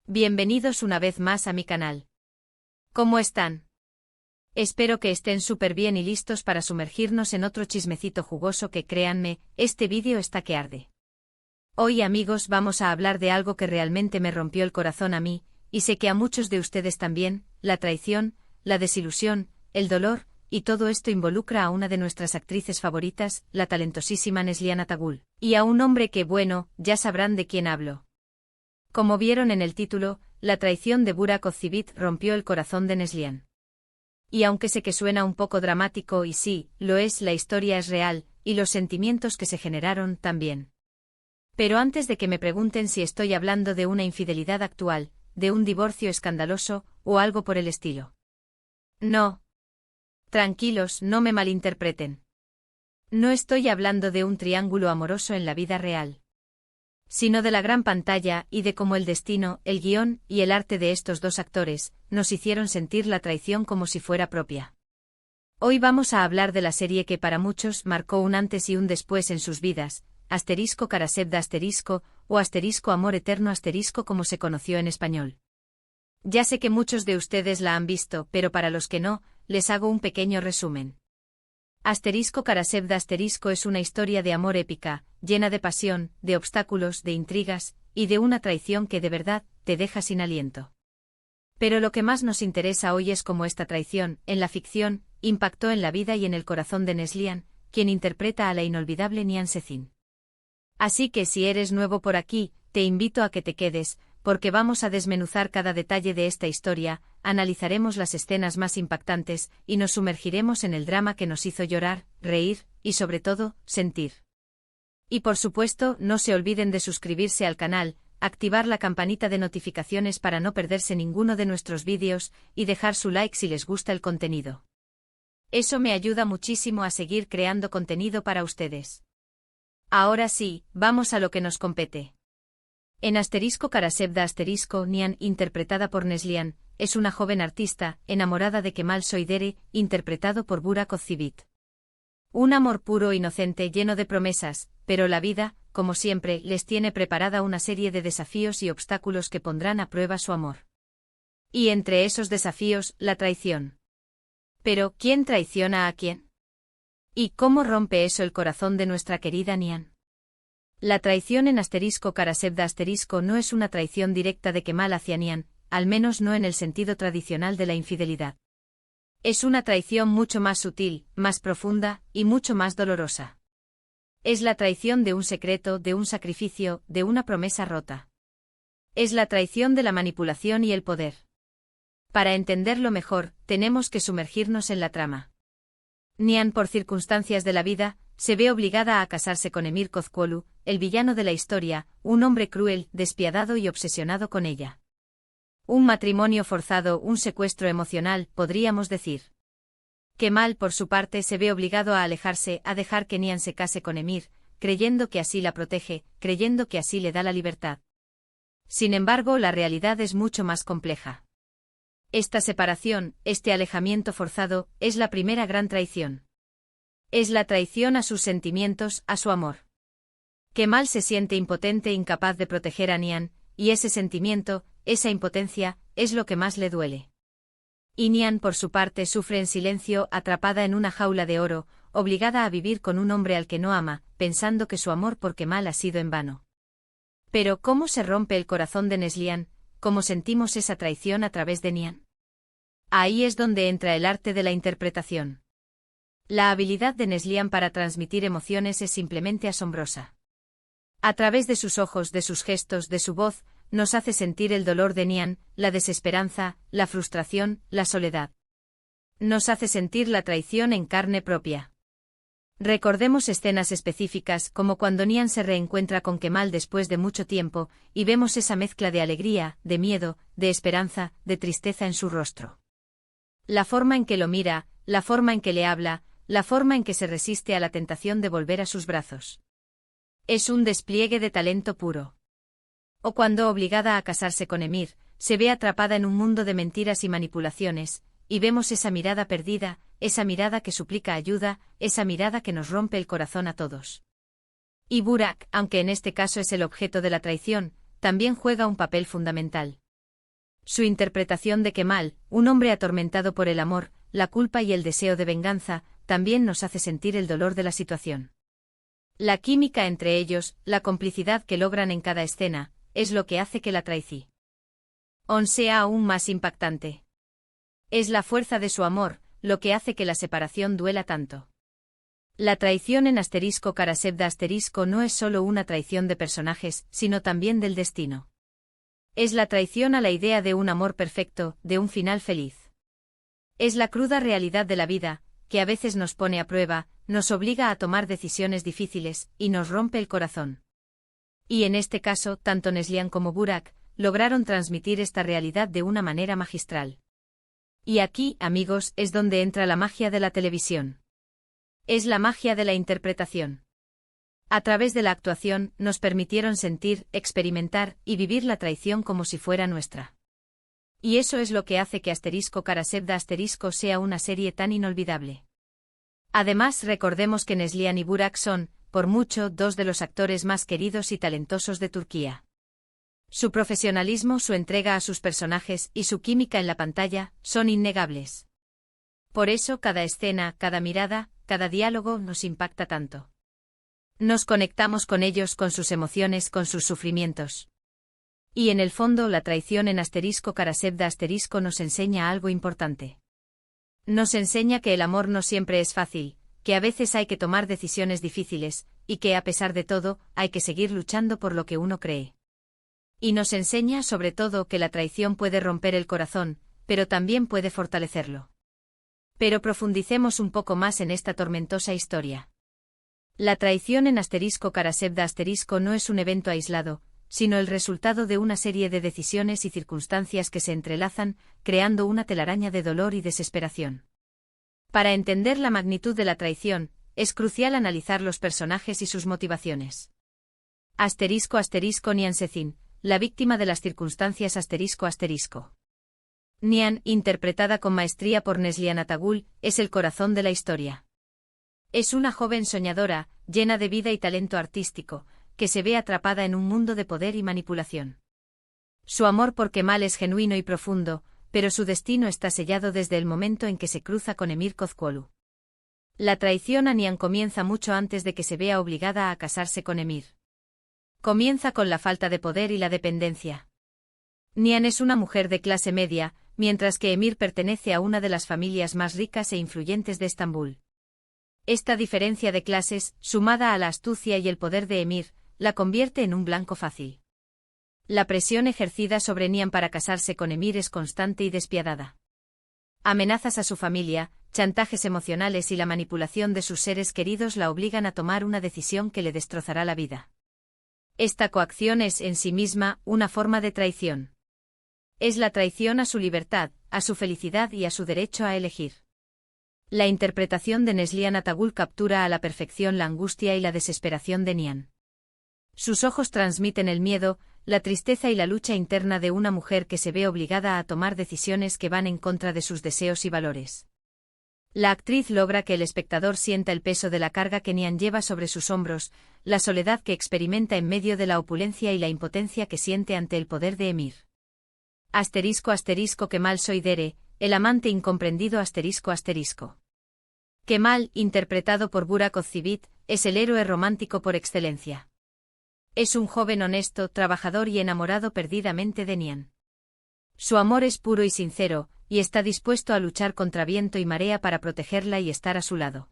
Bienvenidos una vez más a mi canal. ¿Cómo están? Espero que estén súper bien y listos para sumergirnos en otro chismecito jugoso que, créanme, este vídeo está que arde. Hoy, amigos, vamos a hablar de algo que realmente me rompió el corazón a mí, y sé que a muchos de ustedes también: la traición, la desilusión, el dolor, y todo esto involucra a una de nuestras actrices favoritas, la talentosísima Neslihan Atagul, y a un hombre que, bueno, ya sabrán de quién hablo. Como vieron en el título, la traición de Burak Özçivit rompió el corazón de Neslihan. Y aunque sé que suena un poco dramático, y sí, lo es, la historia es real, y los sentimientos que se generaron también. Pero antes de que me pregunten si estoy hablando de una infidelidad actual, de un divorcio escandaloso, o algo por el estilo. No. Tranquilos, no me malinterpreten. No estoy hablando de un triángulo amoroso en la vida real, sino de la gran pantalla y de cómo el destino, el guión y el arte de estos dos actores nos hicieron sentir la traición como si fuera propia. Hoy vamos a hablar de la serie que para muchos marcó un antes y un después en sus vidas, *Karasevda*, o *Amor Eterno*, como se conoció en español. Ya sé que muchos de ustedes la han visto, pero para los que no, les hago un pequeño resumen. *Karasevda* es una historia de amor épica, llena de pasión, de obstáculos, de intrigas, y de una traición que de verdad te deja sin aliento. Pero lo que más nos interesa hoy es cómo esta traición, en la ficción, impactó en la vida y en el corazón de Neslihan, quien interpreta a la inolvidable Nihan Sezin. Así que si eres nuevo por aquí, te invito a que te quedes, porque vamos a desmenuzar cada detalle de esta historia, analizaremos las escenas más impactantes, y nos sumergiremos en el drama que nos hizo llorar, reír, y sobre todo, sentir. Y por supuesto, no se olviden de suscribirse al canal, activar la campanita de notificaciones para no perderse ninguno de nuestros vídeos, y dejar su like si les gusta el contenido. Eso me ayuda muchísimo a seguir creando contenido para ustedes. Ahora sí, vamos a lo que nos compete. En *Karasevda*, Nihan, interpretada por Neslihan, es una joven artista, enamorada de Kemal Soydere, interpretado por Burak Özçivit. Un amor puro, inocente, lleno de promesas, pero la vida, como siempre, les tiene preparada una serie de desafíos y obstáculos que pondrán a prueba su amor. Y entre esos desafíos, la traición. Pero, ¿quién traiciona a quién? ¿Y cómo rompe eso el corazón de nuestra querida Nihan? La traición en *Karasevda* no es una traición directa de Kemal hacia Nihan, al menos no en el sentido tradicional de la infidelidad. Es una traición mucho más sutil, más profunda, y mucho más dolorosa. Es la traición de un secreto, de un sacrificio, de una promesa rota. Es la traición de la manipulación y el poder. Para entenderlo mejor, tenemos que sumergirnos en la trama. Nihan, por circunstancias de la vida, se ve obligada a casarse con Emir Kozcuoglu, el villano de la historia, un hombre cruel, despiadado y obsesionado con ella. Un matrimonio forzado, un secuestro emocional, podríamos decir. Kemal, por su parte, se ve obligado a alejarse, a dejar que Nihan se case con Emir, creyendo que así la protege, creyendo que así le da la libertad. Sin embargo, la realidad es mucho más compleja. Esta separación, este alejamiento forzado, es la primera gran traición. Es la traición a sus sentimientos, a su amor. Kemal se siente impotente, incapaz de proteger a Nihan, y ese sentimiento, esa impotencia, es lo que más le duele. Y Nihan, por su parte, sufre en silencio, atrapada en una jaula de oro, obligada a vivir con un hombre al que no ama, pensando que su amor por Kemal ha sido en vano. Pero, ¿cómo se rompe el corazón de Neslihan? ¿Cómo sentimos esa traición a través de Nihan? Ahí es donde entra el arte de la interpretación. La habilidad de Neslihan para transmitir emociones es simplemente asombrosa. A través de sus ojos, de sus gestos, de su voz, nos hace sentir el dolor de Nihan, la desesperanza, la frustración, la soledad. Nos hace sentir la traición en carne propia. Recordemos escenas específicas, como cuando Nihan se reencuentra con Kemal después de mucho tiempo, y vemos esa mezcla de alegría, de miedo, de esperanza, de tristeza en su rostro. La forma en que lo mira, la forma en que le habla, la forma en que se resiste a la tentación de volver a sus brazos. Es un despliegue de talento puro. O cuando, obligada a casarse con Emir, se ve atrapada en un mundo de mentiras y manipulaciones, y vemos esa mirada perdida, esa mirada que suplica ayuda, esa mirada que nos rompe el corazón a todos. Y Burak, aunque en este caso es el objeto de la traición, también juega un papel fundamental. Su interpretación de Kemal, un hombre atormentado por el amor, la culpa y el deseo de venganza, también nos hace sentir el dolor de la situación. La química entre ellos, la complicidad que logran en cada escena, es lo que hace que la traición sea aún más impactante. Es la fuerza de su amor, lo que hace que la separación duela tanto. La traición en *Karasevda* no es solo una traición de personajes, sino también del destino. Es la traición a la idea de un amor perfecto, de un final feliz. Es la cruda realidad de la vida, que a veces nos pone a prueba, nos obliga a tomar decisiones difíciles, y nos rompe el corazón. Y en este caso, tanto Neslihan como Burak lograron transmitir esta realidad de una manera magistral. Y aquí, amigos, es donde entra la magia de la televisión. Es la magia de la interpretación. A través de la actuación, nos permitieron sentir, experimentar y vivir la traición como si fuera nuestra. Y eso es lo que hace que *Karasevda* sea una serie tan inolvidable. Además, recordemos que Neslihan y Burak son, por mucho, dos de los actores más queridos y talentosos de Turquía. Su profesionalismo, su entrega a sus personajes y su química en la pantalla son innegables. Por eso cada escena, cada mirada, cada diálogo nos impacta tanto. Nos conectamos con ellos, con sus emociones, con sus sufrimientos. Y en el fondo la traición en *Karasevda* nos enseña algo importante. Nos enseña que el amor no siempre es fácil, que a veces hay que tomar decisiones difíciles, y que a pesar de todo, hay que seguir luchando por lo que uno cree. Y nos enseña sobre todo que la traición puede romper el corazón, pero también puede fortalecerlo. Pero profundicemos un poco más en esta tormentosa historia. La traición en *Karasevda* no es un evento aislado, sino el resultado de una serie de decisiones y circunstancias que se entrelazan, creando una telaraña de dolor y desesperación. Para entender la magnitud de la traición, es crucial analizar los personajes y sus motivaciones. Nihan Sezin, la víctima de las circunstancias *. Nihan, interpretada con maestría por Neslihan Atagul, es el corazón de la historia. Es una joven soñadora, llena de vida y talento artístico, que se ve atrapada en un mundo de poder y manipulación. Su amor por Kemal es genuino y profundo, pero su destino está sellado desde el momento en que se cruza con Emir Kozcuoglu. La traición a Nihan comienza mucho antes de que se vea obligada a casarse con Emir. Comienza con la falta de poder y la dependencia. Nihan es una mujer de clase media, mientras que Emir pertenece a una de las familias más ricas e influyentes de Estambul. Esta diferencia de clases, sumada a la astucia y el poder de Emir, la convierte en un blanco fácil. La presión ejercida sobre Nihan para casarse con Emir es constante y despiadada. Amenazas a su familia, chantajes emocionales y la manipulación de sus seres queridos la obligan a tomar una decisión que le destrozará la vida. Esta coacción es, en sí misma, una forma de traición. Es la traición a su libertad, a su felicidad y a su derecho a elegir. La interpretación de Neslihan Atagul captura a la perfección la angustia y la desesperación de Nihan. Sus ojos transmiten el miedo, la tristeza y la lucha interna de una mujer que se ve obligada a tomar decisiones que van en contra de sus deseos y valores. La actriz logra que el espectador sienta el peso de la carga que Nihan lleva sobre sus hombros, la soledad que experimenta en medio de la opulencia y la impotencia que siente ante el poder de Emir. Kemal Soydere, el amante incomprendido *. Kemal, interpretado por Burak Özçivit, es el héroe romántico por excelencia. Es un joven honesto, trabajador y enamorado perdidamente de Nihan. Su amor es puro y sincero, y está dispuesto a luchar contra viento y marea para protegerla y estar a su lado.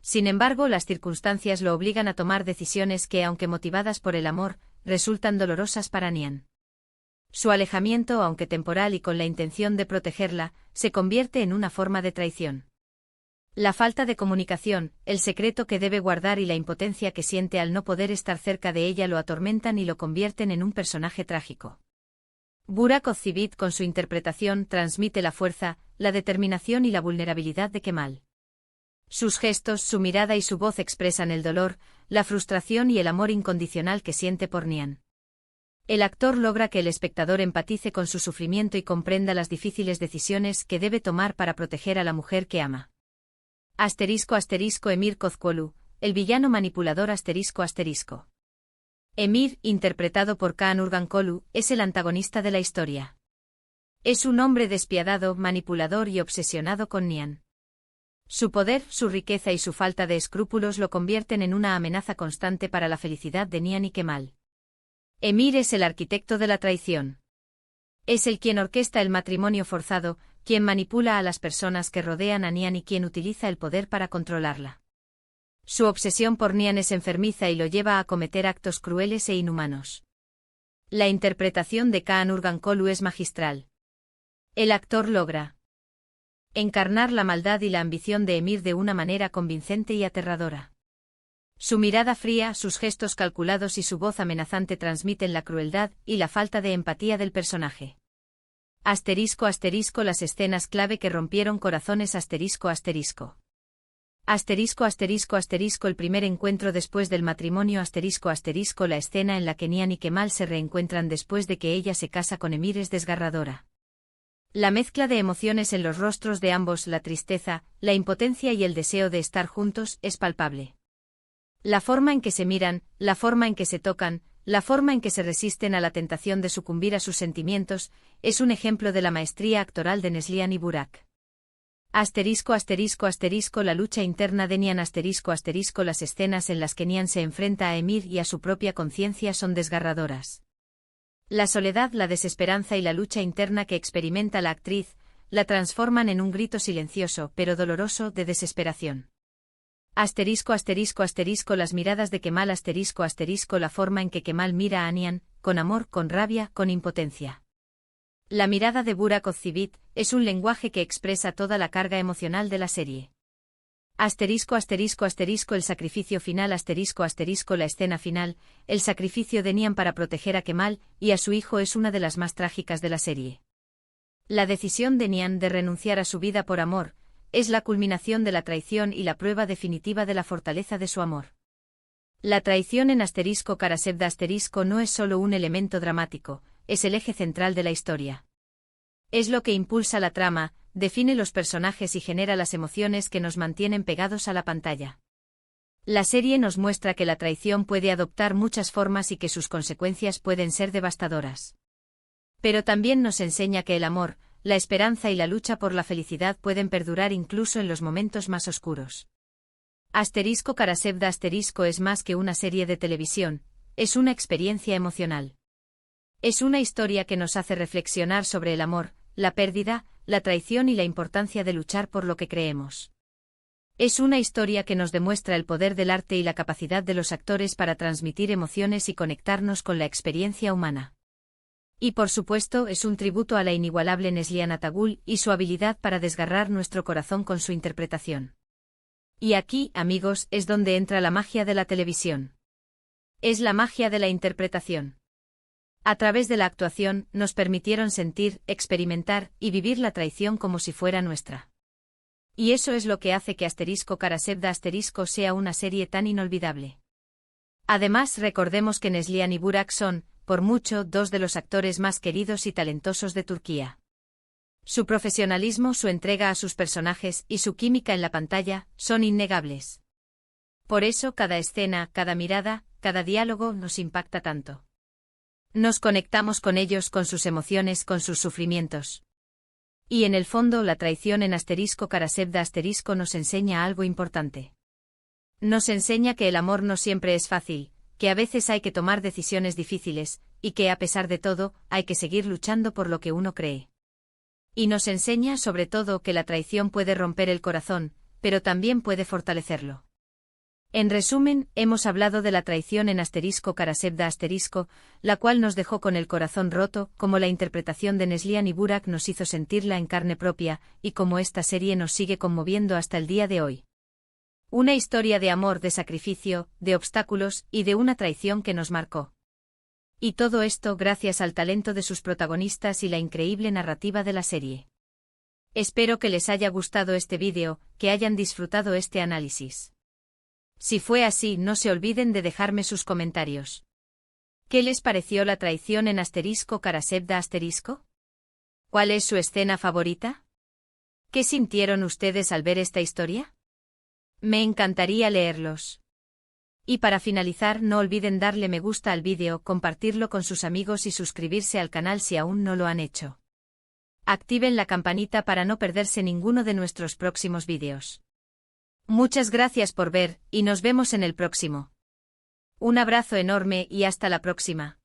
Sin embargo, las circunstancias lo obligan a tomar decisiones que, aunque motivadas por el amor, resultan dolorosas para Nihan. Su alejamiento, aunque temporal y con la intención de protegerla, se convierte en una forma de traición. La falta de comunicación, el secreto que debe guardar y la impotencia que siente al no poder estar cerca de ella lo atormentan y lo convierten en un personaje trágico. Burak Özçivit con su interpretación transmite la fuerza, la determinación y la vulnerabilidad de Kemal. Sus gestos, su mirada y su voz expresan el dolor, la frustración y el amor incondicional que siente por Nihan. El actor logra que el espectador empatice con su sufrimiento y comprenda las difíciles decisiones que debe tomar para proteger a la mujer que ama. Emir Kozcuoglu, el villano manipulador *. Emir, interpretado por Kaan Urgankolu, es el antagonista de la historia. Es un hombre despiadado, manipulador y obsesionado con Nian. Su poder, su riqueza y su falta de escrúpulos lo convierten en una amenaza constante para la felicidad de Nian y Kemal. Emir es el arquitecto de la traición. Es el quien orquesta el matrimonio forzado, quien manipula a las personas que rodean a Nian y quien utiliza el poder para controlarla. Su obsesión por Nian es enfermiza y lo lleva a cometer actos crueles e inhumanos. La interpretación de Kaan Urgankolu es magistral. El actor logra encarnar la maldad y la ambición de Emir de una manera convincente y aterradora. Su mirada fría, sus gestos calculados y su voz amenazante transmiten la crueldad y la falta de empatía del personaje. ****Las escenas clave que rompieron corazones ****. El primer encuentro después del matrimonio ****. La escena en la que Nian y Kemal se reencuentran después de que ella se casa con Emir es desgarradora. La mezcla de emociones en los rostros de ambos, la tristeza, la impotencia y el deseo de estar juntos, es palpable. La forma en que se miran, la forma en que se tocan, la forma en que se resisten a la tentación de sucumbir a sus sentimientos, es un ejemplo de la maestría actoral de Neslihan y Burak. La lucha interna de Nian Las escenas en las que Nian se enfrenta a Emir y a su propia conciencia son desgarradoras. La soledad, la desesperanza y la lucha interna que experimenta la actriz, la transforman en un grito silencioso pero doloroso de desesperación. Las miradas de Kemal la forma en que Kemal mira a Nian, con amor, con rabia, con impotencia. La mirada de Burak Ozcivit es un lenguaje que expresa toda la carga emocional de la serie. El sacrificio final la escena final, el sacrificio de Nian para proteger a Kemal y a su hijo es una de las más trágicas de la serie. La decisión de Nian de renunciar a su vida por amor, es la culminación de la traición y la prueba definitiva de la fortaleza de su amor. La traición en ***Karasevda** no es solo un elemento dramático, es el eje central de la historia. Es lo que impulsa la trama, define los personajes y genera las emociones que nos mantienen pegados a la pantalla. La serie nos muestra que la traición puede adoptar muchas formas y que sus consecuencias pueden ser devastadoras. Pero también nos enseña que el amor, la esperanza y la lucha por la felicidad pueden perdurar incluso en los momentos más oscuros. Karasevda* es más que una serie de televisión, es una experiencia emocional. Es una historia que nos hace reflexionar sobre el amor, la pérdida, la traición y la importancia de luchar por lo que creemos. Es una historia que nos demuestra el poder del arte y la capacidad de los actores para transmitir emociones y conectarnos con la experiencia humana. Y por supuesto es un tributo a la inigualable Neslihan Atagul y su habilidad para desgarrar nuestro corazón con su interpretación. Y aquí, amigos, es donde entra la magia de la televisión. Es la magia de la interpretación. A través de la actuación, nos permitieron sentir, experimentar y vivir la traición como si fuera nuestra. Y eso es lo que hace que ***Karasevda** sea una serie tan inolvidable. Además, recordemos que Neslihan y Burak son, por mucho, dos de los actores más queridos y talentosos de Turquía. Su profesionalismo, su entrega a sus personajes y su química en la pantalla son innegables. Por eso cada escena, cada mirada, cada diálogo nos impacta tanto. Nos conectamos con ellos, con sus emociones, con sus sufrimientos. Y en el fondo la traición en ***Karasevda** nos enseña algo importante. Nos enseña que el amor no siempre es fácil, que a veces hay que tomar decisiones difíciles, y que a pesar de todo, hay que seguir luchando por lo que uno cree. Y nos enseña sobre todo que la traición puede romper el corazón, pero también puede fortalecerlo. En resumen, hemos hablado de la traición en ***Karasevda**, la cual nos dejó con el corazón roto, como la interpretación de Neslihan y Burak nos hizo sentirla en carne propia, y como esta serie nos sigue conmoviendo hasta el día de hoy. Una historia de amor, de sacrificio, de obstáculos y de una traición que nos marcó. Y todo esto gracias al talento de sus protagonistas y la increíble narrativa de la serie. Espero que les haya gustado este vídeo, que hayan disfrutado este análisis. Si fue así, no se olviden de dejarme sus comentarios. ¿Qué les pareció la traición en ***Karasevda**? ¿Cuál es su escena favorita? ¿Qué sintieron ustedes al ver esta historia? Me encantaría leerlos. Y para finalizar, no olviden darle me gusta al vídeo, compartirlo con sus amigos y suscribirse al canal si aún no lo han hecho. activen la campanita para no perderse ninguno de nuestros próximos vídeos. Muchas gracias por ver, y nos vemos en el próximo. Un abrazo enorme y hasta la próxima.